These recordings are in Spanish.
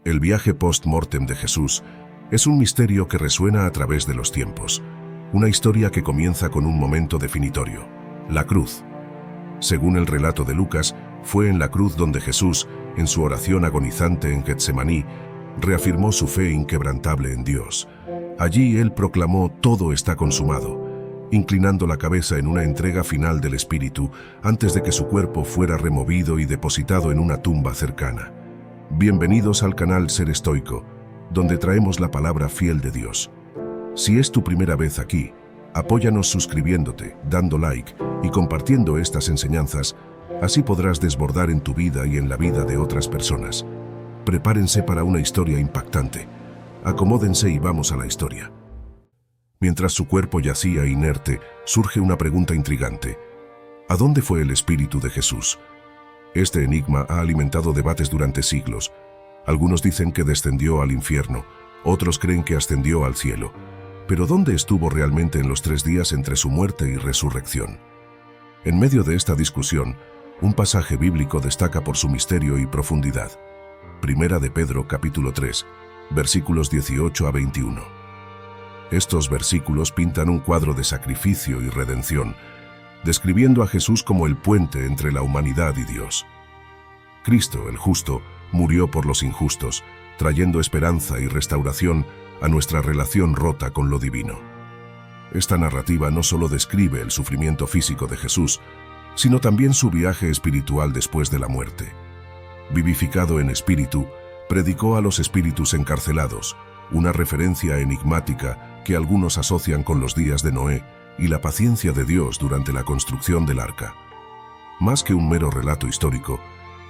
El viaje post-mortem de Jesús es un misterio que resuena a través de los tiempos, una historia que comienza con un momento definitorio, la cruz. Según el relato de Lucas, fue en la cruz donde Jesús, en su oración agonizante en Getsemaní, reafirmó su fe inquebrantable en Dios. Allí él proclamó: «Todo está consumado», inclinando la cabeza en una entrega final del Espíritu antes de que su cuerpo fuera removido y depositado en una tumba cercana. Bienvenidos al canal Ser Estoico, donde traemos la palabra fiel de Dios. Si es tu primera vez aquí, apóyanos suscribiéndote, dando like y compartiendo estas enseñanzas, así podrás desbordar en tu vida y en la vida de otras personas. Prepárense para una historia impactante. Acomódense y vamos a la historia. Mientras su cuerpo yacía inerte, surge una pregunta intrigante. ¿A dónde fue el Espíritu de Jesús? Este enigma ha alimentado debates durante siglos. Algunos dicen que descendió al infierno, otros creen que ascendió al cielo. Pero ¿dónde estuvo realmente en los 3 días entre su muerte y resurrección? En medio de esta discusión, un pasaje bíblico destaca por su misterio y profundidad. Primera de Pedro, capítulo 3, versículos 18 a 21. Estos versículos pintan un cuadro de sacrificio y redención, describiendo a Jesús como el puente entre la humanidad y Dios. Cristo, el justo, murió por los injustos, trayendo esperanza y restauración a nuestra relación rota con lo divino. Esta narrativa no solo describe el sufrimiento físico de Jesús, sino también su viaje espiritual después de la muerte. Vivificado en espíritu, predicó a los espíritus encarcelados, una referencia enigmática que algunos asocian con los días de Noé y la paciencia de Dios durante la construcción del arca. Más que un mero relato histórico,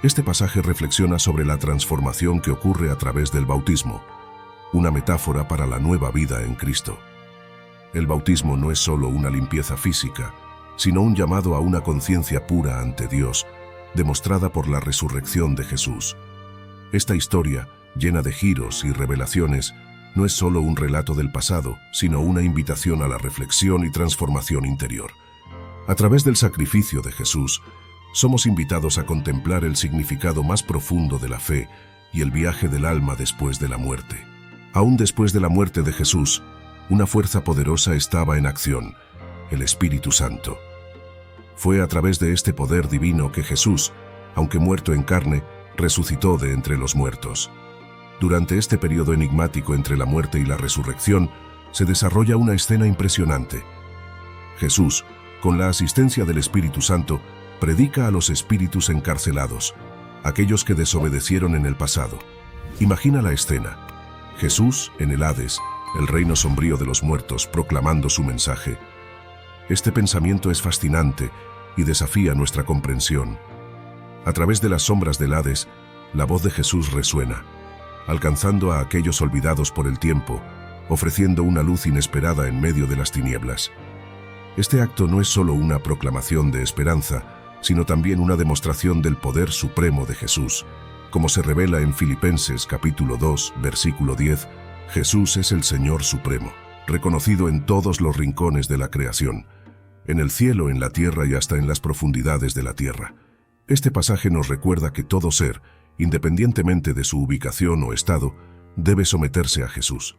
este pasaje reflexiona sobre la transformación que ocurre a través del bautismo, una metáfora para la nueva vida en Cristo. El bautismo no es solo una limpieza física, sino un llamado a una conciencia pura ante Dios, demostrada por la resurrección de Jesús. Esta historia, llena de giros y revelaciones, no es solo un relato del pasado, sino una invitación a la reflexión y transformación interior. A través del sacrificio de Jesús, somos invitados a contemplar el significado más profundo de la fe y el viaje del alma después de la muerte. Aún después de la muerte de Jesús, una fuerza poderosa estaba en acción: el Espíritu Santo. Fue a través de este poder divino que Jesús, aunque muerto en carne, resucitó de entre los muertos. Durante este periodo enigmático entre la muerte y la resurrección, se desarrolla una escena impresionante. Jesús, con la asistencia del Espíritu Santo, predica a los espíritus encarcelados, aquellos que desobedecieron en el pasado. Imagina la escena: Jesús en el Hades, el reino sombrío de los muertos, proclamando su mensaje. Este pensamiento es fascinante y desafía nuestra comprensión. A través de las sombras del Hades, la voz de Jesús resuena, alcanzando a aquellos olvidados por el tiempo, ofreciendo una luz inesperada en medio de las tinieblas. Este acto no es solo una proclamación de esperanza, sino también una demostración del poder supremo de Jesús. Como se revela en Filipenses capítulo 2, versículo 10, Jesús es el Señor Supremo, reconocido en todos los rincones de la creación, en el cielo, en la tierra y hasta en las profundidades de la tierra. Este pasaje nos recuerda que todo ser, independientemente de su ubicación o estado, debe someterse a Jesús.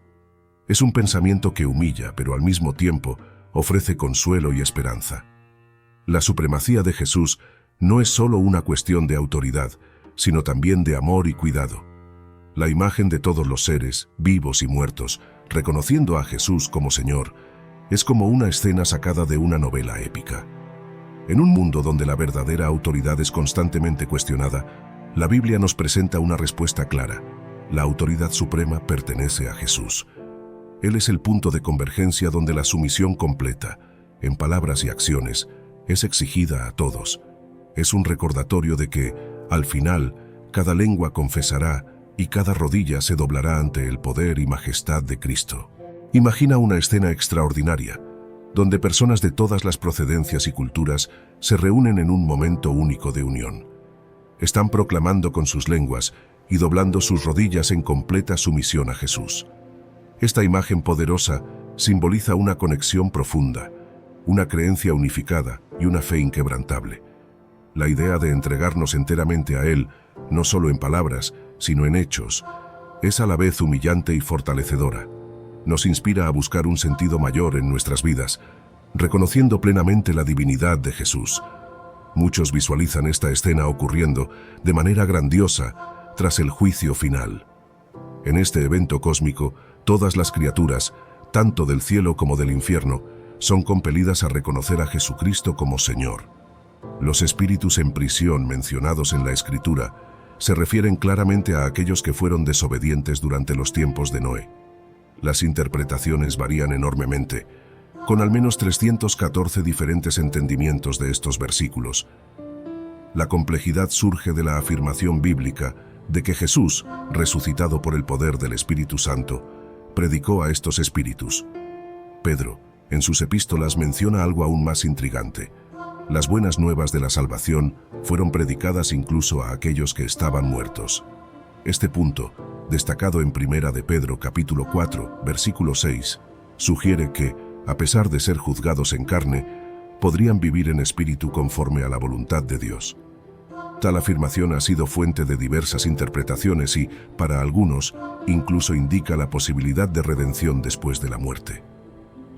Es un pensamiento que humilla, pero al mismo tiempo ofrece consuelo y esperanza. La supremacía de Jesús no es solo una cuestión de autoridad, sino también de amor y cuidado. La imagen de todos los seres, vivos y muertos, reconociendo a Jesús como Señor, es como una escena sacada de una novela épica. En un mundo donde la verdadera autoridad es constantemente cuestionada, la Biblia nos presenta una respuesta clara: la autoridad suprema pertenece a Jesús. Él es el punto de convergencia donde la sumisión completa, en palabras y acciones, es exigida a todos. Es un recordatorio de que, al final, cada lengua confesará y cada rodilla se doblará ante el poder y majestad de Cristo. Imagina una escena extraordinaria, donde personas de todas las procedencias y culturas se reúnen en un momento único de unión. Están proclamando con sus lenguas y doblando sus rodillas en completa sumisión a Jesús. Esta imagen poderosa simboliza una conexión profunda, una creencia unificada y una fe inquebrantable. La idea de entregarnos enteramente a Él, no solo en palabras, sino en hechos, es a la vez humillante y fortalecedora. Nos inspira a buscar un sentido mayor en nuestras vidas, reconociendo plenamente la divinidad de Jesús. Muchos visualizan esta escena ocurriendo de manera grandiosa tras el juicio final. En este evento cósmico, todas las criaturas, tanto del cielo como del infierno, son compelidas a reconocer a Jesucristo como Señor. Los espíritus en prisión mencionados en la Escritura se refieren claramente a aquellos que fueron desobedientes durante los tiempos de Noé. Las interpretaciones varían enormemente, con al menos 314 diferentes entendimientos de estos versículos. La complejidad surge de la afirmación bíblica de que Jesús, resucitado por el poder del Espíritu Santo, predicó a estos espíritus. Pedro, en sus epístolas, menciona algo aún más intrigante. Las buenas nuevas de la salvación fueron predicadas incluso a aquellos que estaban muertos. Este punto, destacado en Primera de Pedro capítulo 4, versículo 6, sugiere que, a pesar de ser juzgados en carne, podrían vivir en espíritu conforme a la voluntad de Dios. Tal afirmación ha sido fuente de diversas interpretaciones y, para algunos, incluso indica la posibilidad de redención después de la muerte.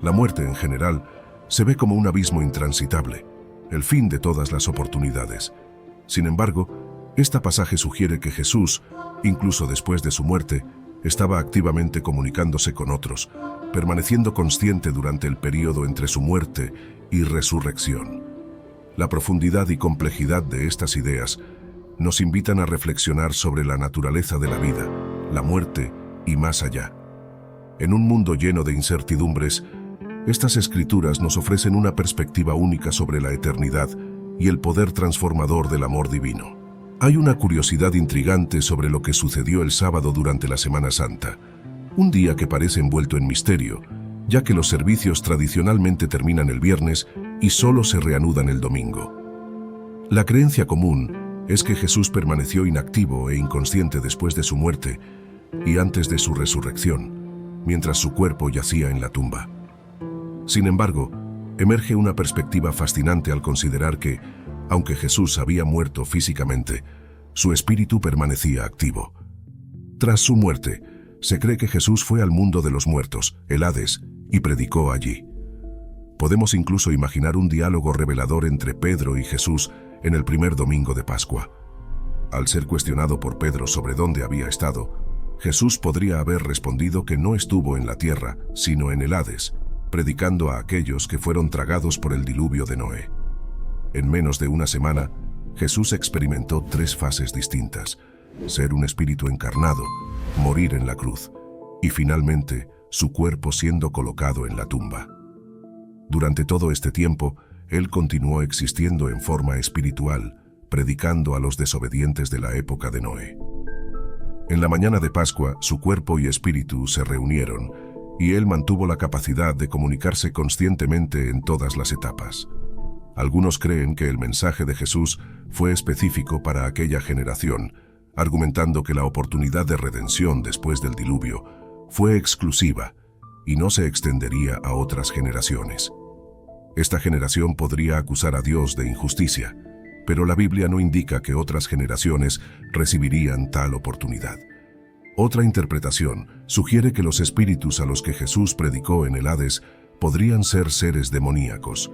La muerte, en general, se ve como un abismo intransitable, el fin de todas las oportunidades. Sin embargo, este pasaje sugiere que Jesús, incluso después de su muerte, estaba activamente comunicándose con otros, permaneciendo consciente durante el período entre su muerte y resurrección. La profundidad y complejidad de estas ideas nos invitan a reflexionar sobre la naturaleza de la vida, la muerte y más allá. En un mundo lleno de incertidumbres, estas escrituras nos ofrecen una perspectiva única sobre la eternidad y el poder transformador del amor divino. Hay una curiosidad intrigante sobre lo que sucedió el sábado durante la Semana Santa, un día que parece envuelto en misterio, ya que los servicios tradicionalmente terminan el viernes y solo se reanudan el domingo. La creencia común es que Jesús permaneció inactivo e inconsciente después de su muerte y antes de su resurrección, mientras su cuerpo yacía en la tumba. Sin embargo, emerge una perspectiva fascinante al considerar que, aunque Jesús había muerto físicamente, su espíritu permanecía activo. Tras su muerte, se cree que Jesús fue al mundo de los muertos, el Hades, y predicó allí. Podemos incluso imaginar un diálogo revelador entre Pedro y Jesús en el primer domingo de Pascua. Al ser cuestionado por Pedro sobre dónde había estado, Jesús podría haber respondido que no estuvo en la tierra, sino en el Hades, predicando a aquellos que fueron tragados por el diluvio de Noé. En menos de una semana, Jesús experimentó 3 fases distintas: ser un espíritu encarnado, morir en la cruz y finalmente su cuerpo siendo colocado en la tumba. Durante todo este tiempo, Él continuó existiendo en forma espiritual, predicando a los desobedientes de la época de Noé. En la mañana de Pascua, su cuerpo y espíritu se reunieron, y Él mantuvo la capacidad de comunicarse conscientemente en todas las etapas. Algunos creen que el mensaje de Jesús fue específico para aquella generación, argumentando que la oportunidad de redención después del diluvio fue exclusiva y no se extendería a otras generaciones. Esta generación podría acusar a Dios de injusticia, pero la Biblia no indica que otras generaciones recibirían tal oportunidad. Otra interpretación sugiere que los espíritus a los que Jesús predicó en el Hades podrían ser seres demoníacos.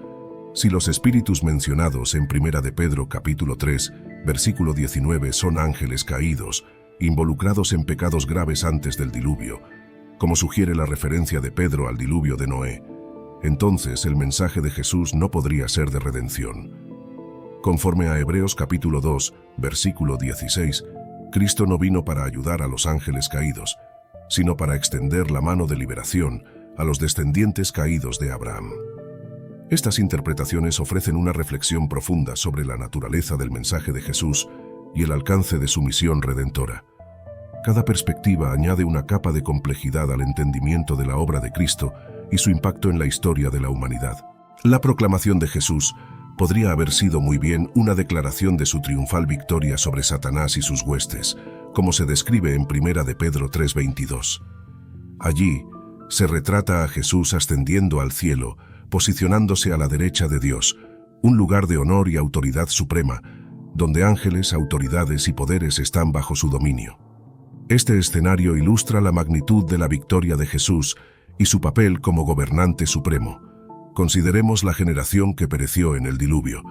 Si los espíritus mencionados en Primera de Pedro capítulo 3, versículo 19 son ángeles caídos, involucrados en pecados graves antes del diluvio, como sugiere la referencia de Pedro al diluvio de Noé, entonces el mensaje de Jesús no podría ser de redención. Conforme a Hebreos capítulo 2, versículo 16, Cristo no vino para ayudar a los ángeles caídos, sino para extender la mano de liberación a los descendientes caídos de Abraham. Estas interpretaciones ofrecen una reflexión profunda sobre la naturaleza del mensaje de Jesús y el alcance de su misión redentora. Cada perspectiva añade una capa de complejidad al entendimiento de la obra de Cristo y su impacto en la historia de la humanidad. La proclamación de Jesús podría haber sido muy bien una declaración de su triunfal victoria sobre Satanás y sus huestes, como se describe en Primera de Pedro 3:22. Allí se retrata a Jesús ascendiendo al cielo, posicionándose a la derecha de Dios, un lugar de honor y autoridad suprema, donde ángeles, autoridades y poderes están bajo su dominio. Este escenario ilustra la magnitud de la victoria de Jesús y su papel como gobernante supremo. Consideremos la generación que pereció en el diluvio,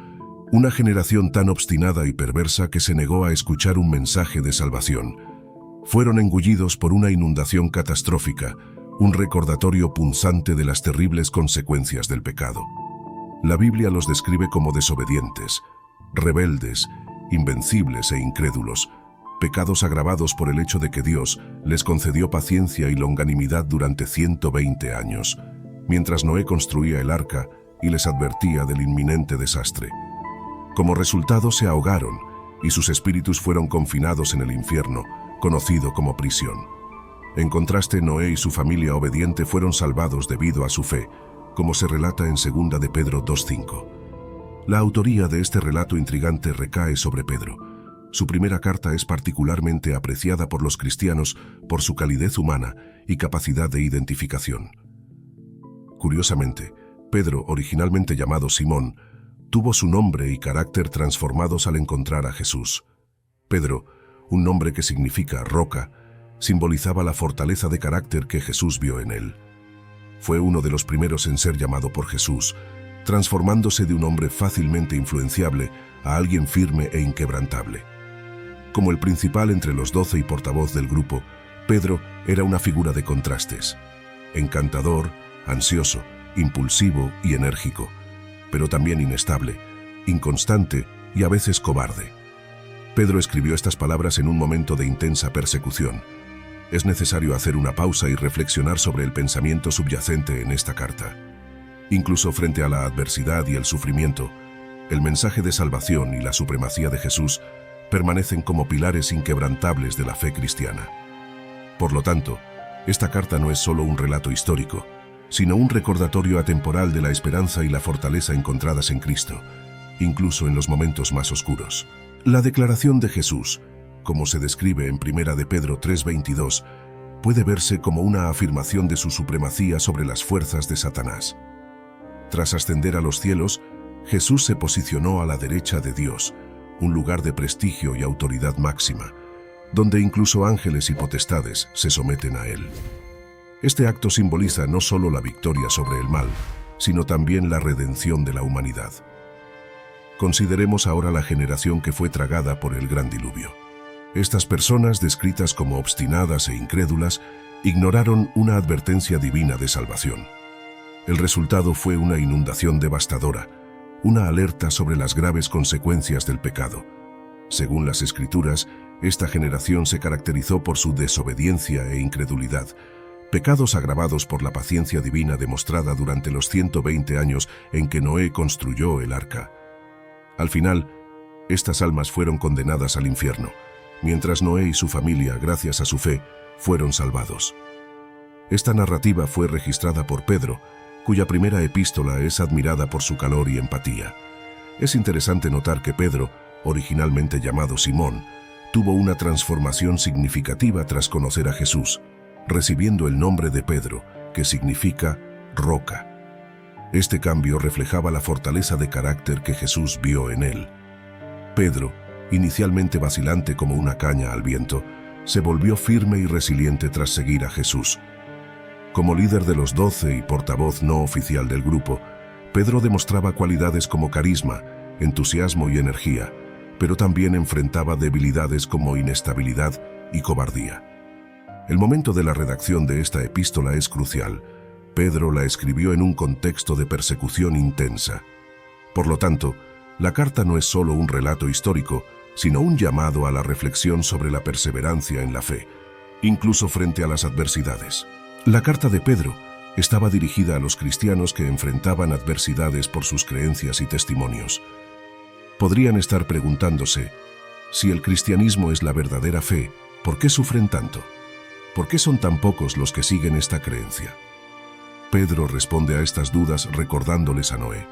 una generación tan obstinada y perversa que se negó a escuchar un mensaje de salvación. Fueron engullidos por una inundación catastrófica, un recordatorio punzante de las terribles consecuencias del pecado. La Biblia los describe como desobedientes, rebeldes, invencibles e incrédulos, pecados agravados por el hecho de que Dios les concedió paciencia y longanimidad durante 120 años, mientras Noé construía el arca y les advertía del inminente desastre. Como resultado se ahogaron y sus espíritus fueron confinados en el infierno, conocido como prisión. En contraste, Noé y su familia obediente fueron salvados debido a su fe, como se relata en 2 de Pedro 2:5. La autoría de este relato intrigante recae sobre Pedro. Su primera carta es particularmente apreciada por los cristianos por su calidez humana y capacidad de identificación. Curiosamente, Pedro, originalmente llamado Simón, tuvo su nombre y carácter transformados al encontrar a Jesús. Pedro, un nombre que significa roca, simbolizaba la fortaleza de carácter que Jesús vio en él. Fue uno de los primeros en ser llamado por Jesús, transformándose de un hombre fácilmente influenciable a alguien firme e inquebrantable. Como el principal entre los 12 y portavoz del grupo, Pedro era una figura de contrastes. Encantador, ansioso, impulsivo y enérgico, pero también inestable, inconstante y a veces cobarde. Pedro escribió estas palabras en un momento de intensa persecución. Es necesario hacer una pausa y reflexionar sobre el pensamiento subyacente en esta carta. Incluso frente a la adversidad y el sufrimiento, el mensaje de salvación y la supremacía de Jesús permanecen como pilares inquebrantables de la fe cristiana. Por lo tanto, esta carta no es solo un relato histórico, sino un recordatorio atemporal de la esperanza y la fortaleza encontradas en Cristo, incluso en los momentos más oscuros. La declaración de Jesús, como se describe en 1 de Pedro 3:22, puede verse como una afirmación de su supremacía sobre las fuerzas de Satanás. Tras ascender a los cielos, Jesús se posicionó a la derecha de Dios, un lugar de prestigio y autoridad máxima, donde incluso ángeles y potestades se someten a él. Este acto simboliza no solo la victoria sobre el mal, sino también la redención de la humanidad. Consideremos ahora la generación que fue tragada por el gran diluvio. Estas personas, descritas como obstinadas e incrédulas, ignoraron una advertencia divina de salvación. El resultado fue una inundación devastadora, una alerta sobre las graves consecuencias del pecado. Según las Escrituras, esta generación se caracterizó por su desobediencia e incredulidad, pecados agravados por la paciencia divina demostrada durante los 120 años en que Noé construyó el arca. Al final, estas almas fueron condenadas al infierno, mientras Noé y su familia, gracias a su fe, fueron salvados. Esta narrativa fue registrada por Pedro, cuya primera epístola es admirada por su calor y empatía. Es interesante notar que Pedro, originalmente llamado Simón, tuvo una transformación significativa tras conocer a Jesús, recibiendo el nombre de Pedro, que significa roca. Este cambio reflejaba la fortaleza de carácter que Jesús vio en él. Pedro, inicialmente vacilante como una caña al viento, se volvió firme y resiliente tras seguir a Jesús. Como líder de los 12 y portavoz no oficial del grupo, Pedro demostraba cualidades como carisma, entusiasmo y energía, pero también enfrentaba debilidades como inestabilidad y cobardía. El momento de la redacción de esta epístola es crucial. Pedro la escribió en un contexto de persecución intensa. Por lo tanto, la carta no es solo un relato histórico, sino un llamado a la reflexión sobre la perseverancia en la fe, incluso frente a las adversidades. La carta de Pedro estaba dirigida a los cristianos que enfrentaban adversidades por sus creencias y testimonios. Podrían estar preguntándose, si el cristianismo es la verdadera fe, ¿por qué sufren tanto? ¿Por qué son tan pocos los que siguen esta creencia? Pedro responde a estas dudas recordándoles a Noé,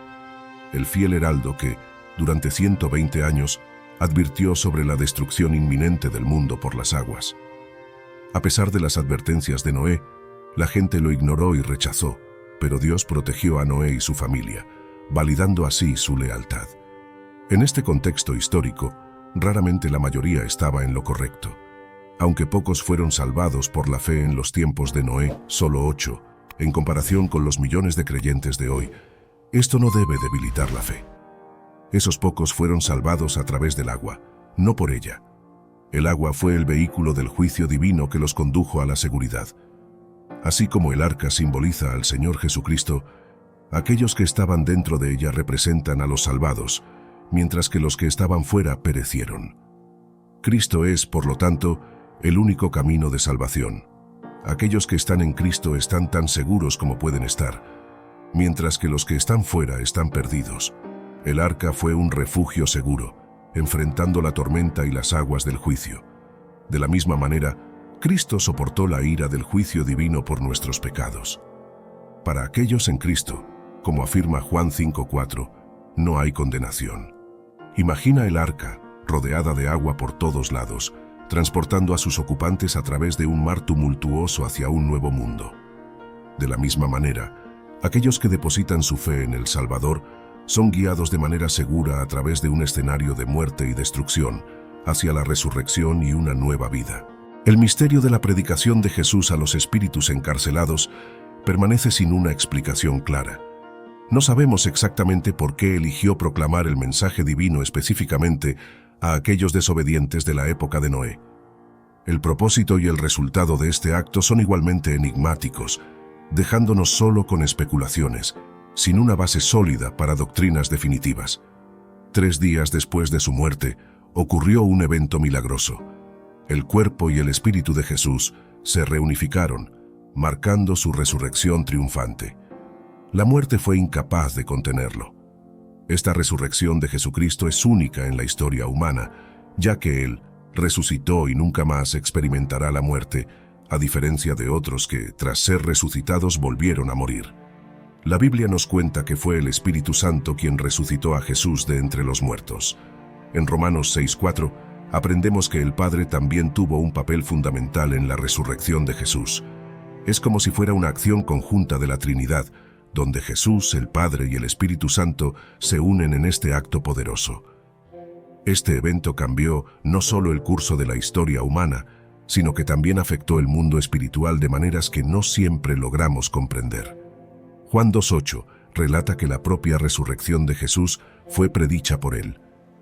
el fiel heraldo que, durante 120 años, advirtió sobre la destrucción inminente del mundo por las aguas. A pesar de las advertencias de Noé, la gente lo ignoró y rechazó, pero Dios protegió a Noé y su familia, validando así su lealtad. En este contexto histórico, raramente la mayoría estaba en lo correcto. Aunque pocos fueron salvados por la fe en los tiempos de Noé, solo 8, en comparación con los millones de creyentes de hoy, esto no debe debilitar la fe. Esos pocos fueron salvados a través del agua, no por ella. El agua fue el vehículo del juicio divino que los condujo a la seguridad. Así como el arca simboliza al Señor Jesucristo, aquellos que estaban dentro de ella representan a los salvados, mientras que los que estaban fuera perecieron. Cristo es, por lo tanto, el único camino de salvación. Aquellos que están en Cristo están tan seguros como pueden estar, mientras que los que están fuera están perdidos. El arca fue un refugio seguro, enfrentando la tormenta y las aguas del juicio. De la misma manera, Cristo soportó la ira del juicio divino por nuestros pecados. Para aquellos en Cristo, como afirma Juan 5:4, no hay condenación. Imagina el arca, rodeada de agua por todos lados, transportando a sus ocupantes a través de un mar tumultuoso hacia un nuevo mundo. De la misma manera, aquellos que depositan su fe en el Salvador son guiados de manera segura a través de un escenario de muerte y destrucción hacia la resurrección y una nueva vida. El misterio de la predicación de Jesús a los espíritus encarcelados permanece sin una explicación clara. No sabemos exactamente por qué eligió proclamar el mensaje divino específicamente a aquellos desobedientes de la época de Noé. El propósito y el resultado de este acto son igualmente enigmáticos, dejándonos solo con especulaciones, sin una base sólida para doctrinas definitivas. 3 días después de su muerte, ocurrió un evento milagroso. El cuerpo y el espíritu de Jesús se reunificaron, marcando su resurrección triunfante. La muerte fue incapaz de contenerlo. Esta resurrección de Jesucristo es única en la historia humana, ya que Él resucitó y nunca más experimentará la muerte, a diferencia de otros que, tras ser resucitados, volvieron a morir. La Biblia nos cuenta que fue el Espíritu Santo quien resucitó a Jesús de entre los muertos. En Romanos 6:4, aprendemos que el Padre también tuvo un papel fundamental en la resurrección de Jesús. Es como si fuera una acción conjunta de la Trinidad, donde Jesús, el Padre y el Espíritu Santo se unen en este acto poderoso. Este evento cambió no solo el curso de la historia humana, sino que también afectó el mundo espiritual de maneras que no siempre logramos comprender. Juan 2:8 relata que la propia resurrección de Jesús fue predicha por él,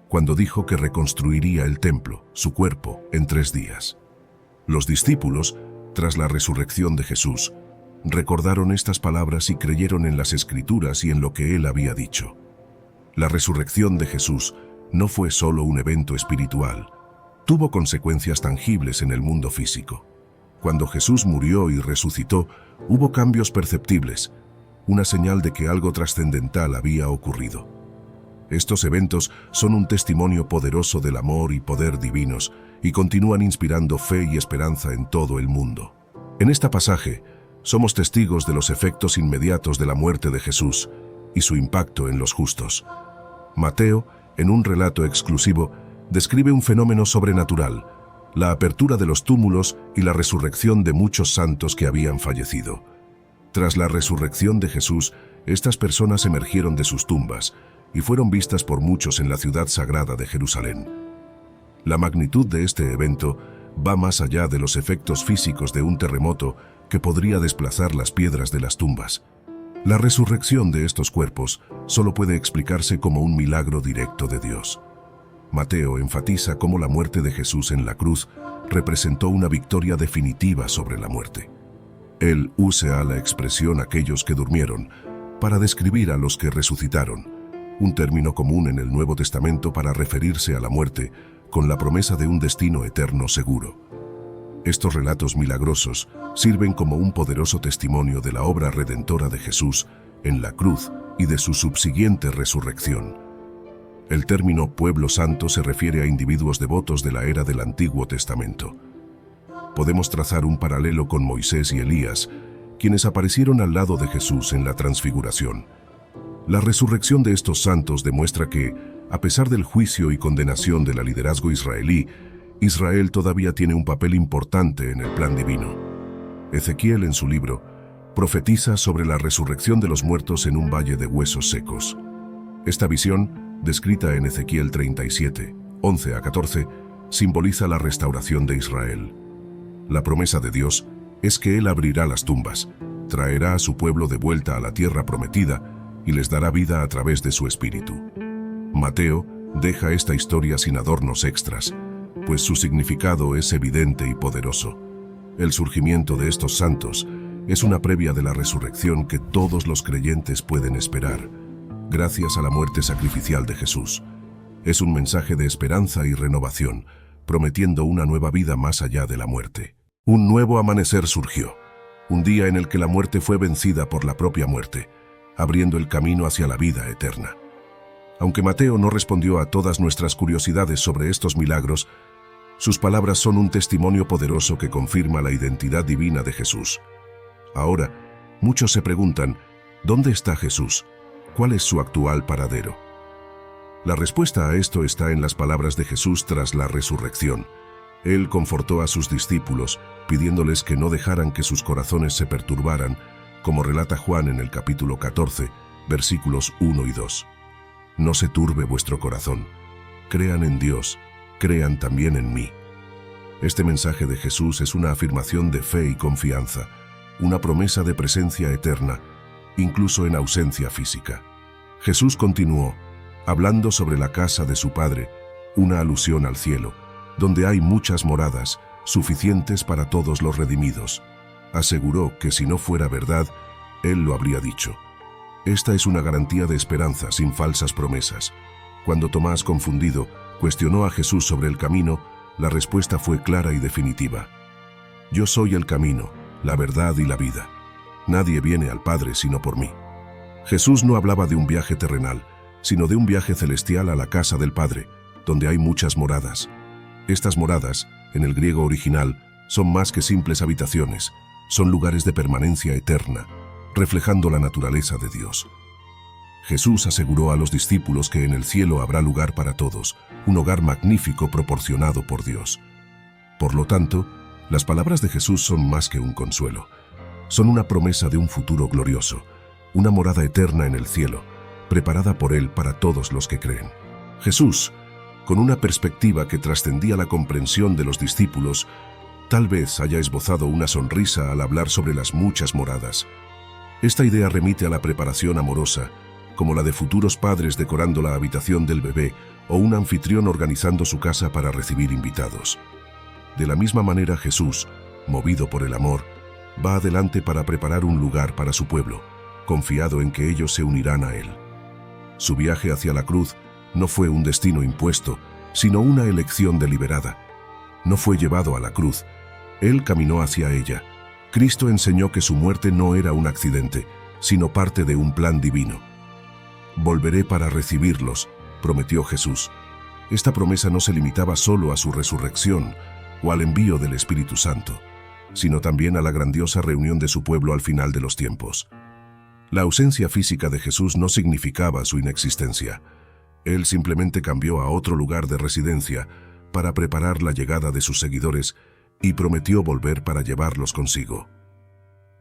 cuando dijo que reconstruiría el templo, su cuerpo, en 3 días. Los discípulos, tras la resurrección de Jesús, recordaron estas palabras y creyeron en las Escrituras y en lo que él había dicho. La resurrección de Jesús no fue solo un evento espiritual, tuvo consecuencias tangibles en el mundo físico. Cuando Jesús murió y resucitó, hubo cambios perceptibles, una señal de que algo trascendental había ocurrido. Estos eventos son un testimonio poderoso del amor y poder divinos y continúan inspirando fe y esperanza en todo el mundo. En este pasaje, somos testigos de los efectos inmediatos de la muerte de Jesús y su impacto en los justos. Mateo, en un relato exclusivo, describe un fenómeno sobrenatural, la apertura de los túmulos y la resurrección de muchos santos que habían fallecido. Tras la resurrección de Jesús, estas personas emergieron de sus tumbas y fueron vistas por muchos en la ciudad sagrada de Jerusalén. La magnitud de este evento va más allá de los efectos físicos de un terremoto que podría desplazar las piedras de las tumbas. La resurrección de estos cuerpos solo puede explicarse como un milagro directo de Dios. Mateo enfatiza cómo la muerte de Jesús en la cruz representó una victoria definitiva sobre la muerte. Él usa la expresión aquellos que durmieron para describir a los que resucitaron, un término común en el Nuevo Testamento para referirse a la muerte con la promesa de un destino eterno seguro. Estos relatos milagrosos sirven como un poderoso testimonio de la obra redentora de Jesús en la cruz y de su subsiguiente resurrección. El término pueblo santo se refiere a individuos devotos de la era del Antiguo Testamento. Podemos trazar un paralelo con Moisés y Elías, quienes aparecieron al lado de Jesús en la transfiguración. La resurrección de estos santos demuestra que, a pesar del juicio y condenación del liderazgo israelí, Israel todavía tiene un papel importante en el plan divino. Ezequiel, en su libro, profetiza sobre la resurrección de los muertos en un valle de huesos secos. Esta visión, descrita en Ezequiel 37, 11 a 14, simboliza la restauración de Israel. La promesa de Dios es que Él abrirá las tumbas, traerá a su pueblo de vuelta a la tierra prometida y les dará vida a través de su espíritu. Mateo deja esta historia sin adornos extras, pues su significado es evidente y poderoso. El surgimiento de estos santos es una previa de la resurrección que todos los creyentes pueden esperar, gracias a la muerte sacrificial de Jesús. Es un mensaje de esperanza y renovación, prometiendo una nueva vida más allá de la muerte. Un nuevo amanecer surgió, un día en el que la muerte fue vencida por la propia muerte, abriendo el camino hacia la vida eterna. Aunque Mateo no respondió a todas nuestras curiosidades sobre estos milagros, sus palabras son un testimonio poderoso que confirma la identidad divina de Jesús. Ahora, muchos se preguntan, ¿dónde está Jesús? ¿Cuál es su actual paradero? La respuesta a esto está en las palabras de Jesús tras la resurrección. Él confortó a sus discípulos, pidiéndoles que no dejaran que sus corazones se perturbaran, como relata Juan en el capítulo 14, versículos 1 y 2. No se turbe vuestro corazón. Crean en Dios, crean también en mí. Este mensaje de Jesús es una afirmación de fe y confianza, una promesa de presencia eterna, incluso en ausencia física. Jesús continuó, hablando sobre la casa de su Padre, una alusión al cielo, donde hay muchas moradas, suficientes para todos los redimidos. Aseguró que si no fuera verdad, Él lo habría dicho. Esta es una garantía de esperanza sin falsas promesas. Cuando Tomás, confundido, cuestionó a Jesús sobre el camino, la respuesta fue clara y definitiva. Yo soy el camino, la verdad y la vida. Nadie viene al Padre sino por mí. Jesús no hablaba de un viaje terrenal, sino de un viaje celestial a la casa del Padre, donde hay muchas moradas. Estas moradas, en el griego original, son más que simples habitaciones, son lugares de permanencia eterna, reflejando la naturaleza de Dios. Jesús aseguró a los discípulos que en el cielo habrá lugar para todos, un hogar magnífico proporcionado por Dios. Por lo tanto, las palabras de Jesús son más que un consuelo. Son una promesa de un futuro glorioso, una morada eterna en el cielo, preparada por Él para todos los que creen. Jesús, con una perspectiva que trascendía la comprensión de los discípulos, tal vez haya esbozado una sonrisa al hablar sobre las muchas moradas. Esta idea remite a la preparación amorosa, como la de futuros padres decorando la habitación del bebé o un anfitrión organizando su casa para recibir invitados. De la misma manera, Jesús, movido por el amor, va adelante para preparar un lugar para su pueblo, confiado en que ellos se unirán a Él. Su viaje hacia la cruz no fue un destino impuesto, sino una elección deliberada. No fue llevado a la cruz, Él caminó hacia ella. Cristo enseñó que su muerte no era un accidente, sino parte de un plan divino. Volveré para recibirlos, prometió Jesús. Esta promesa no se limitaba solo a su resurrección o al envío del Espíritu Santo, sino también a la grandiosa reunión de su pueblo al final de los tiempos. La ausencia física de Jesús no significaba su inexistencia. Él simplemente cambió a otro lugar de residencia para preparar la llegada de sus seguidores y prometió volver para llevarlos consigo.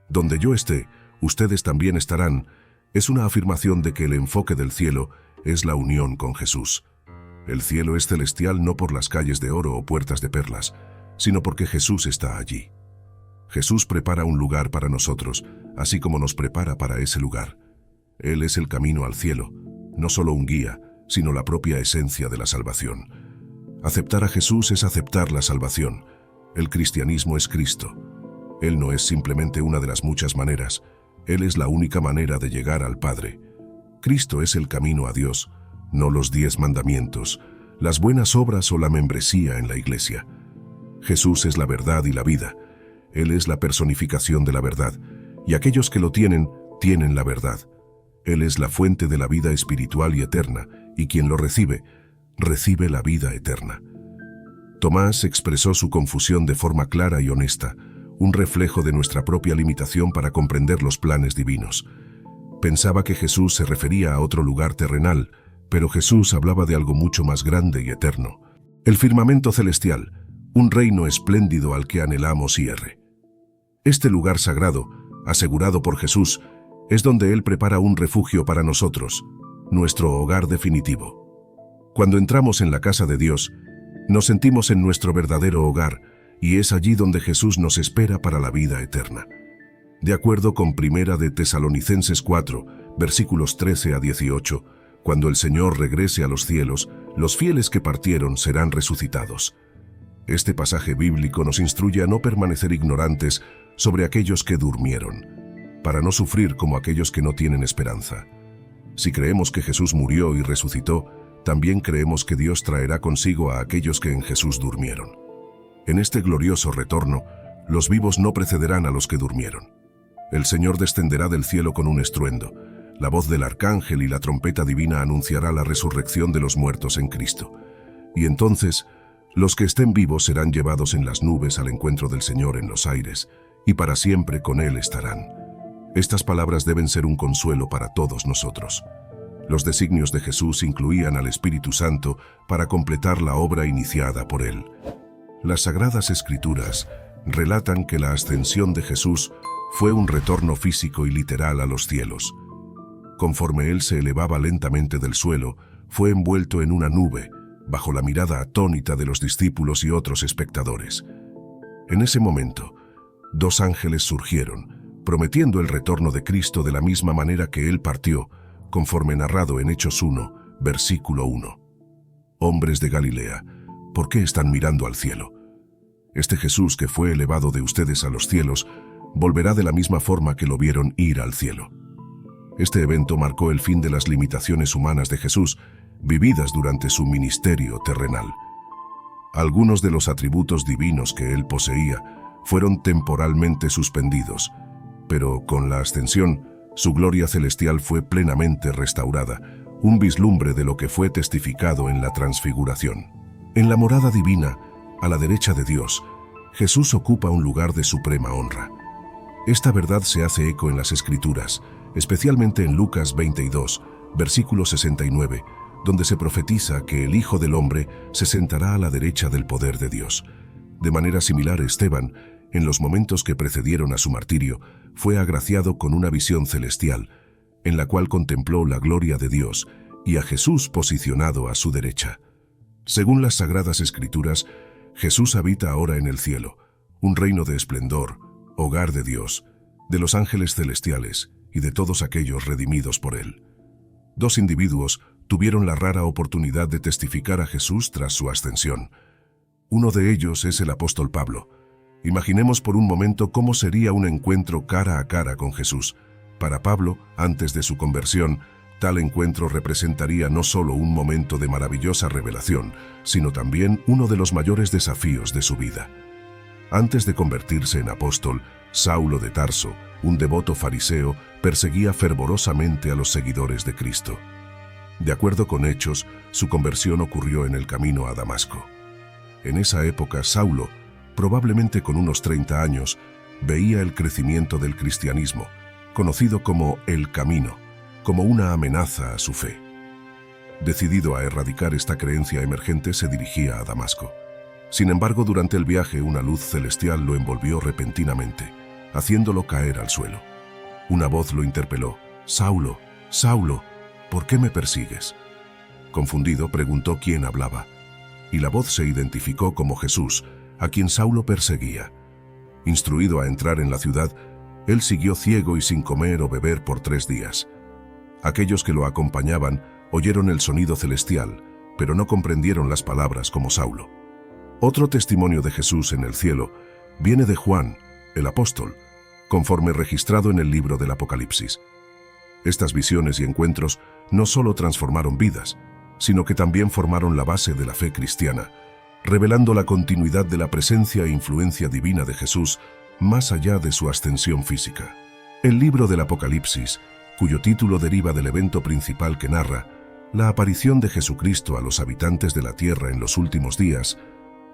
Donde yo esté, ustedes también estarán, es una afirmación de que el enfoque del cielo es la unión con Jesús. El cielo es celestial no por las calles de oro o puertas de perlas, sino porque Jesús está allí. Jesús prepara un lugar para nosotros, así como nos prepara para ese lugar. Él es el camino al cielo, no solo un guía, sino la propia esencia de la salvación. Aceptar a Jesús es aceptar la salvación. El cristianismo es Cristo. Él no es simplemente una de las muchas maneras, Él es la única manera de llegar al Padre. Cristo es el camino a Dios, no los 10 mandamientos, las buenas obras o la membresía en la iglesia. Jesús es la verdad y la vida. Él es la personificación de la verdad, y aquellos que lo tienen, tienen la verdad. Él es la fuente de la vida espiritual y eterna, y quien lo recibe, recibe la vida eterna. Tomás expresó su confusión de forma clara y honesta, un reflejo de nuestra propia limitación para comprender los planes divinos. Pensaba que Jesús se refería a otro lugar terrenal, pero Jesús hablaba de algo mucho más grande y eterno. El firmamento celestial, un reino espléndido al que anhelamos ir. Este lugar sagrado, asegurado por Jesús, es donde Él prepara un refugio para nosotros, nuestro hogar definitivo. Cuando entramos en la casa de Dios, nos sentimos en nuestro verdadero hogar, y es allí donde Jesús nos espera para la vida eterna. De acuerdo con Primera de Tesalonicenses 4, versículos 13 a 18, cuando el Señor regrese a los cielos, los fieles que partieron serán resucitados. Este pasaje bíblico nos instruye a no permanecer ignorantes sobre aquellos que durmieron, para no sufrir como aquellos que no tienen esperanza. Si creemos que Jesús murió y resucitó, también creemos que Dios traerá consigo a aquellos que en Jesús durmieron. En este glorioso retorno, los vivos no precederán a los que durmieron. El Señor descenderá del cielo con un estruendo. La voz del arcángel y la trompeta divina anunciará la resurrección de los muertos en Cristo. Y entonces, los que estén vivos serán llevados en las nubes al encuentro del Señor en los aires, y para siempre con Él estarán. Estas palabras deben ser un consuelo para todos nosotros. Los designios de Jesús incluían al Espíritu Santo para completar la obra iniciada por Él. Las Sagradas Escrituras relatan que la ascensión de Jesús fue un retorno físico y literal a los cielos. Conforme Él se elevaba lentamente del suelo, fue envuelto en una nube, bajo la mirada atónita de los discípulos y otros espectadores. En ese momento, dos ángeles surgieron, prometiendo el retorno de Cristo de la misma manera que Él partió, conforme narrado en Hechos 1, versículo 1. Hombres de Galilea, ¿por qué están mirando al cielo? Este Jesús que fue elevado de ustedes a los cielos, volverá de la misma forma que lo vieron ir al cielo. Este evento marcó el fin de las limitaciones humanas de Jesús, vividas durante su ministerio terrenal. Algunos de los atributos divinos que Él poseía fueron temporalmente suspendidos, pero con la ascensión, su gloria celestial fue plenamente restaurada, un vislumbre de lo que fue testificado en la transfiguración. En la morada divina, a la derecha de Dios, Jesús ocupa un lugar de suprema honra. Esta verdad se hace eco en las Escrituras, especialmente en Lucas 22, versículo 69, donde se profetiza que el Hijo del Hombre se sentará a la derecha del poder de Dios. De manera similar, Esteban, en los momentos que precedieron a su martirio, fue agraciado con una visión celestial, en la cual contempló la gloria de Dios y a Jesús posicionado a su derecha. Según las Sagradas Escrituras, Jesús habita ahora en el cielo, un reino de esplendor, hogar de Dios, de los ángeles celestiales y de todos aquellos redimidos por Él. Dos individuos tuvieron la rara oportunidad de testificar a Jesús tras su ascensión. Uno de ellos es el apóstol Pablo. Imaginemos por un momento cómo sería un encuentro cara a cara con Jesús. Para Pablo, antes de su conversión, tal encuentro representaría no solo un momento de maravillosa revelación, sino también uno de los mayores desafíos de su vida. Antes de convertirse en apóstol, Saulo de Tarso, un devoto fariseo, perseguía fervorosamente a los seguidores de Cristo. De acuerdo con Hechos, su conversión ocurrió en el camino a Damasco. En esa época, Saulo, probablemente con unos 30 años, veía el crecimiento del cristianismo, conocido como el Camino, como una amenaza a su fe. Decidido a erradicar esta creencia emergente, se dirigía a Damasco. Sin embargo, durante el viaje, una luz celestial lo envolvió repentinamente, haciéndolo caer al suelo. Una voz lo interpeló: «Saulo, Saulo, ¿por qué me persigues?». Confundido, preguntó quién hablaba, y la voz se identificó como Jesús, a quien Saulo perseguía. Instruido a entrar en la ciudad, él siguió ciego y sin comer o beber por 3 días. Aquellos que lo acompañaban oyeron el sonido celestial, pero no comprendieron las palabras como Saulo. Otro testimonio de Jesús en el cielo viene de Juan, el apóstol, conforme registrado en el libro del Apocalipsis. Estas visiones y encuentros no solo transformaron vidas, sino que también formaron la base de la fe cristiana, revelando la continuidad de la presencia e influencia divina de Jesús más allá de su ascensión física. El libro del Apocalipsis, cuyo título deriva del evento principal que narra, la aparición de Jesucristo a los habitantes de la tierra en los últimos días,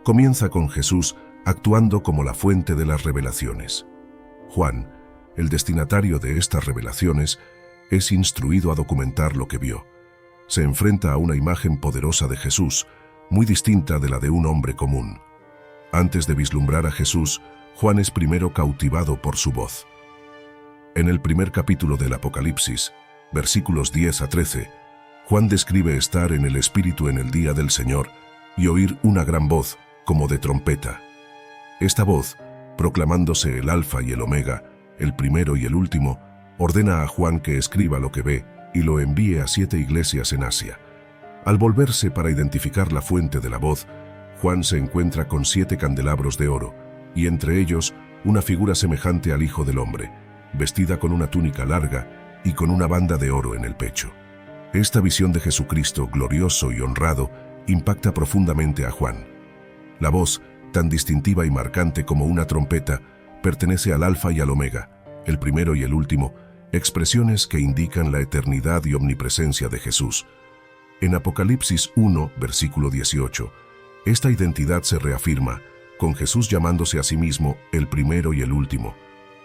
comienza con Jesús actuando como la fuente de las revelaciones. Juan, el destinatario de estas revelaciones, es instruido a documentar lo que vio. Se enfrenta a una imagen poderosa de Jesús, muy distinta de la de un hombre común. Antes de vislumbrar a Jesús, Juan es primero cautivado por su voz. En el primer capítulo del Apocalipsis, versículos 10 a 13, Juan describe estar en el Espíritu en el día del Señor y oír una gran voz, como de trompeta. Esta voz, proclamándose el Alfa y el Omega, el primero y el último, ordena a Juan que escriba lo que ve y lo envíe a 7 iglesias en Asia. Al volverse para identificar la fuente de la voz, Juan se encuentra con 7 candelabros de oro, y entre ellos una figura semejante al Hijo del Hombre, vestida con una túnica larga y con una banda de oro en el pecho. Esta visión de Jesucristo, glorioso y honrado, impacta profundamente a Juan. La voz, tan distintiva y marcante como una trompeta, pertenece al Alfa y al Omega, el primero y el último, expresiones que indican la eternidad y omnipresencia de Jesús. En Apocalipsis 1, versículo 18, esta identidad se reafirma, con Jesús llamándose a sí mismo el primero y el último,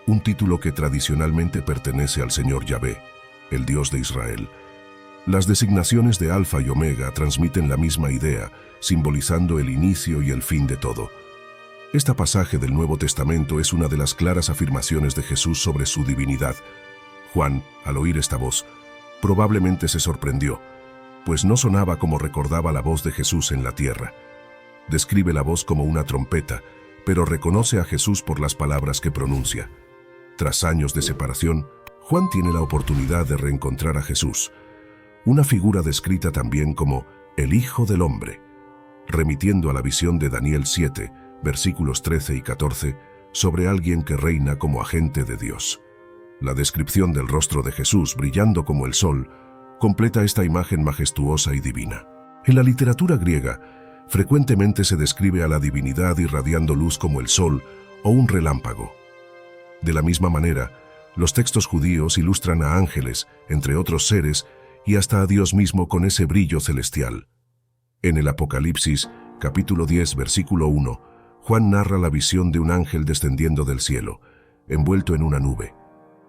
un título que tradicionalmente pertenece al Señor Yahvé, el Dios de Israel. Las designaciones de Alfa y Omega transmiten la misma idea, simbolizando el inicio y el fin de todo. Este pasaje del Nuevo Testamento es una de las claras afirmaciones de Jesús sobre su divinidad. Juan, al oír esta voz, probablemente se sorprendió, pues no sonaba como recordaba la voz de Jesús en la tierra. Describe la voz como una trompeta, pero reconoce a Jesús por las palabras que pronuncia. Tras años de separación, Juan tiene la oportunidad de reencontrar a Jesús, una figura descrita también como el Hijo del Hombre, remitiendo a la visión de Daniel 7, versículos 13 y 14, sobre alguien que reina como agente de Dios. La descripción del rostro de Jesús, brillando como el sol, completa esta imagen majestuosa y divina. En la literatura griega, frecuentemente se describe a la divinidad irradiando luz como el sol o un relámpago. De la misma manera, los textos judíos ilustran a ángeles, entre otros seres, y hasta a Dios mismo con ese brillo celestial. En el Apocalipsis, capítulo 10, versículo 1, Juan narra la visión de un ángel descendiendo del cielo, envuelto en una nube,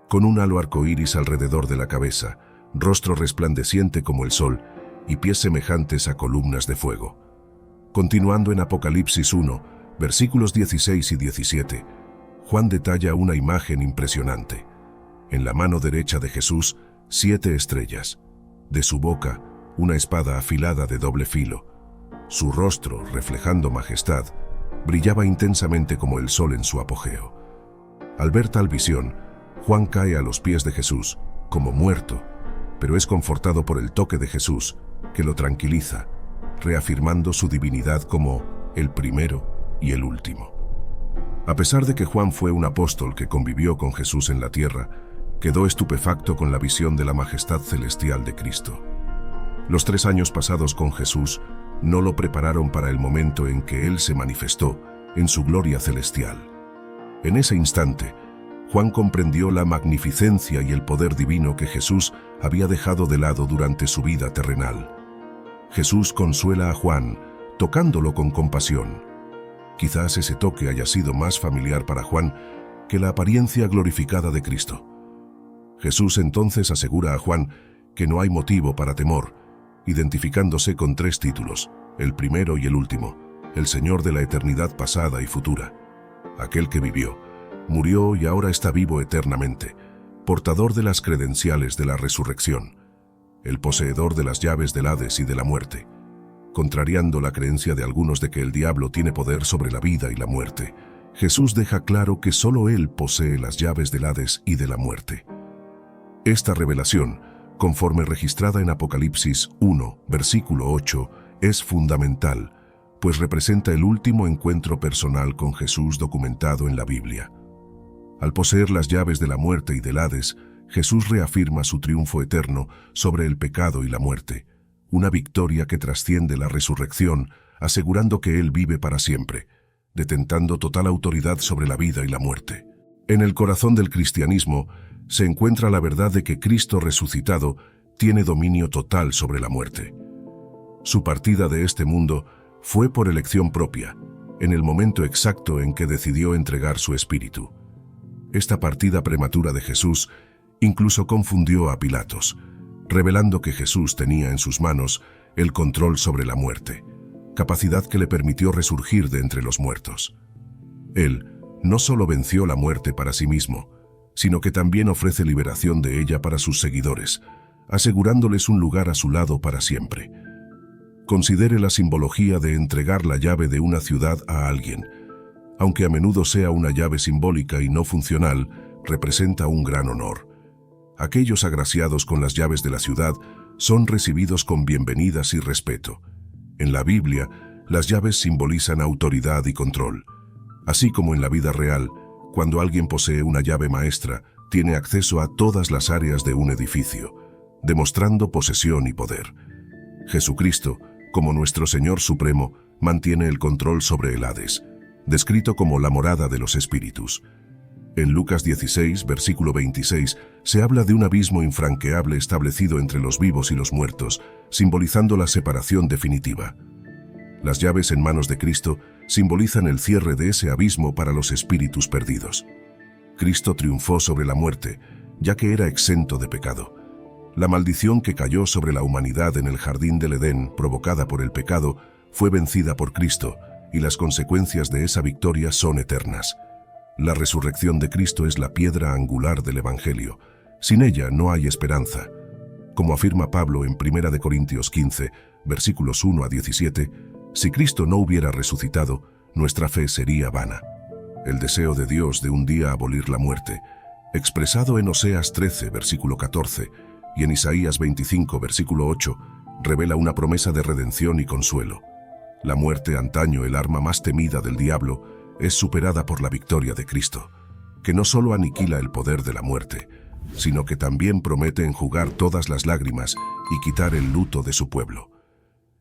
con un halo arcoíris alrededor de la cabeza, rostro resplandeciente como el sol y pies semejantes a columnas de fuego. Continuando en Apocalipsis 1, versículos 16 y 17, Juan detalla una imagen impresionante. En la mano derecha de Jesús, 7 estrellas. De su boca, una espada afilada de doble filo. Su rostro, reflejando majestad, brillaba intensamente como el sol en su apogeo. Al ver tal visión, Juan cae a los pies de Jesús, como muerto, pero es confortado por el toque de Jesús, que lo tranquiliza, reafirmando su divinidad como el primero y el último. A pesar de que Juan fue un apóstol que convivió con Jesús en la tierra, quedó estupefacto con la visión de la majestad celestial de Cristo. Los 3 años pasados con Jesús no lo prepararon para el momento en que Él se manifestó en su gloria celestial. En ese instante, Juan comprendió la magnificencia y el poder divino que Jesús había dejado de lado durante su vida terrenal. Jesús consuela a Juan, tocándolo con compasión. Quizás ese toque haya sido más familiar para Juan que la apariencia glorificada de Cristo. Jesús entonces asegura a Juan que no hay motivo para temor, identificándose con 3 títulos, el primero y el último, el Señor de la eternidad pasada y futura, aquel que vivió, murió y ahora está vivo eternamente, portador de las credenciales de la resurrección, el poseedor de las llaves del Hades y de la muerte, contrariando la creencia de algunos de que el diablo tiene poder sobre la vida y la muerte. Jesús deja claro que solo Él posee las llaves del Hades y de la muerte. Esta revelación, conforme registrada en Apocalipsis 1, versículo 8, es fundamental, pues representa el último encuentro personal con Jesús documentado en la Biblia. Al poseer las llaves de la muerte y del Hades, Jesús reafirma su triunfo eterno sobre el pecado y la muerte, una victoria que trasciende la resurrección, asegurando que Él vive para siempre, detentando total autoridad sobre la vida y la muerte. En el corazón del cristianismo se encuentra la verdad de que Cristo resucitado tiene dominio total sobre la muerte. Su partida de este mundo fue por elección propia, en el momento exacto en que decidió entregar su espíritu. Esta partida prematura de Jesús incluso confundió a Pilatos, revelando que Jesús tenía en sus manos el control sobre la muerte, capacidad que le permitió resurgir de entre los muertos. Él no solo venció la muerte para sí mismo, sino que también ofrece liberación de ella para sus seguidores, asegurándoles un lugar a su lado para siempre. Considere la simbología de entregar la llave de una ciudad a alguien. Aunque a menudo sea una llave simbólica y no funcional, representa un gran honor. Aquellos agraciados con las llaves de la ciudad son recibidos con bienvenidas y respeto. En la Biblia, las llaves simbolizan autoridad y control. Así como en la vida real, cuando alguien posee una llave maestra, tiene acceso a todas las áreas de un edificio, demostrando posesión y poder. Jesucristo, como nuestro Señor Supremo, mantiene el control sobre el Hades, descrito como la morada de los espíritus. En Lucas 16, versículo 26, se habla de un abismo infranqueable establecido entre los vivos y los muertos, simbolizando la separación definitiva. Las llaves en manos de Cristo simbolizan el cierre de ese abismo para los espíritus perdidos. Cristo triunfó sobre la muerte, ya que era exento de pecado. La maldición que cayó sobre la humanidad en el jardín del Edén, provocada por el pecado, fue vencida por Cristo, y las consecuencias de esa victoria son eternas. La resurrección de Cristo es la piedra angular del Evangelio. Sin ella no hay esperanza. Como afirma Pablo en 1 Corintios 15, versículos 1 a 17, si Cristo no hubiera resucitado, nuestra fe sería vana. El deseo de Dios de un día abolir la muerte, expresado en Oseas 13, versículo 14, y en Isaías 25, versículo 8, revela una promesa de redención y consuelo. La muerte, antaño el arma más temida del diablo, es superada por la victoria de Cristo, que no solo aniquila el poder de la muerte, sino que también promete enjugar todas las lágrimas y quitar el luto de su pueblo.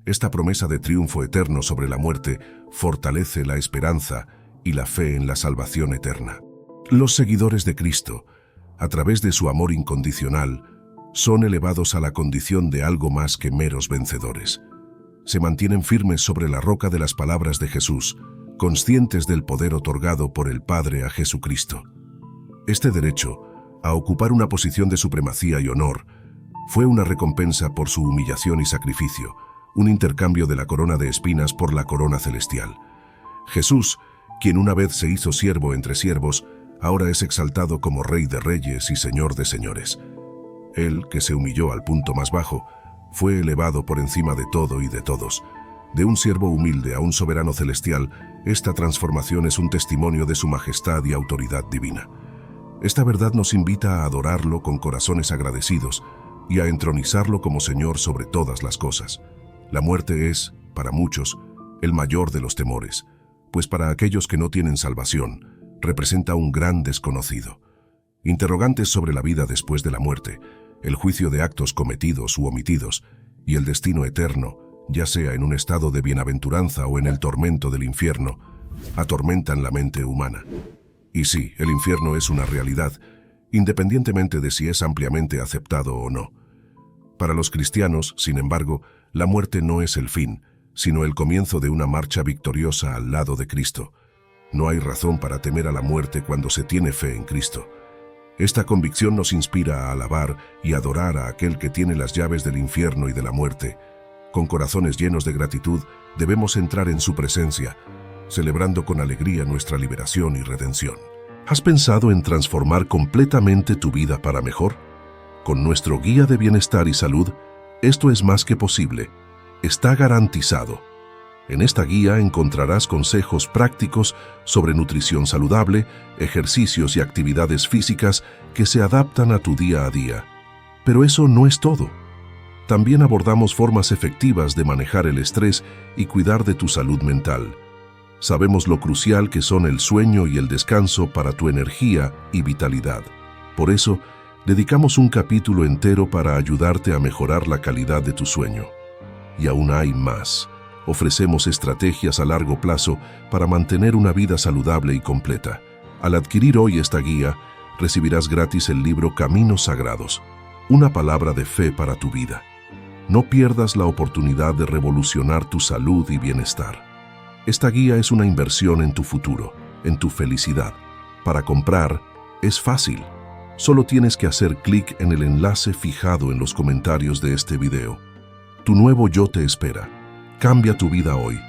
Esta promesa de triunfo eterno sobre la muerte fortalece la esperanza y la fe en la salvación eterna. Los seguidores de Cristo, a través de su amor incondicional, son elevados a la condición de algo más que meros vencedores. Se mantienen firmes sobre la roca de las palabras de Jesús, conscientes del poder otorgado por el Padre a Jesucristo. Este derecho, a ocupar una posición de supremacía y honor, fue una recompensa por su humillación y sacrificio, un intercambio de la corona de espinas por la corona celestial. Jesús, quien una vez se hizo siervo entre siervos, ahora es exaltado como Rey de Reyes y Señor de Señores. Él, que se humilló al punto más bajo, fue elevado por encima de todo y de todos. De un siervo humilde a un soberano celestial, esta transformación es un testimonio de su majestad y autoridad divina. Esta verdad nos invita a adorarlo con corazones agradecidos y a entronizarlo como Señor sobre todas las cosas. La muerte es, para muchos, el mayor de los temores, pues para aquellos que no tienen salvación, representa un gran desconocido. Interrogantes sobre la vida después de la muerte, el juicio de actos cometidos u omitidos, y el destino eterno, ya sea en un estado de bienaventuranza o en el tormento del infierno, atormentan la mente humana. Y sí, el infierno es una realidad, independientemente de si es ampliamente aceptado o no. Para los cristianos, sin embargo, la muerte no es el fin, sino el comienzo de una marcha victoriosa al lado de Cristo. No hay razón para temer a la muerte cuando se tiene fe en Cristo. Esta convicción nos inspira a alabar y adorar a aquel que tiene las llaves del infierno y de la muerte. Con corazones llenos de gratitud, debemos entrar en su presencia, celebrando con alegría nuestra liberación y redención. ¿Has pensado en transformar completamente tu vida para mejor? Con nuestro guía de bienestar y salud, esto es más que posible. Está garantizado. En esta guía encontrarás consejos prácticos sobre nutrición saludable, ejercicios y actividades físicas que se adaptan a tu día a día. Pero eso no es todo. También abordamos formas efectivas de manejar el estrés y cuidar de tu salud mental. Sabemos lo crucial que son el sueño y el descanso para tu energía y vitalidad. Por eso, dedicamos un capítulo entero para ayudarte a mejorar la calidad de tu sueño. Y aún hay más. Ofrecemos estrategias a largo plazo para mantener una vida saludable y completa. Al adquirir hoy esta guía, recibirás gratis el libro Caminos Sagrados, una palabra de fe para tu vida. No pierdas la oportunidad de revolucionar tu salud y bienestar. Esta guía es una inversión en tu futuro, en tu felicidad. Para comprar, es fácil. Solo tienes que hacer clic en el enlace fijado en los comentarios de este video. Tu nuevo yo te espera. Cambia tu vida hoy.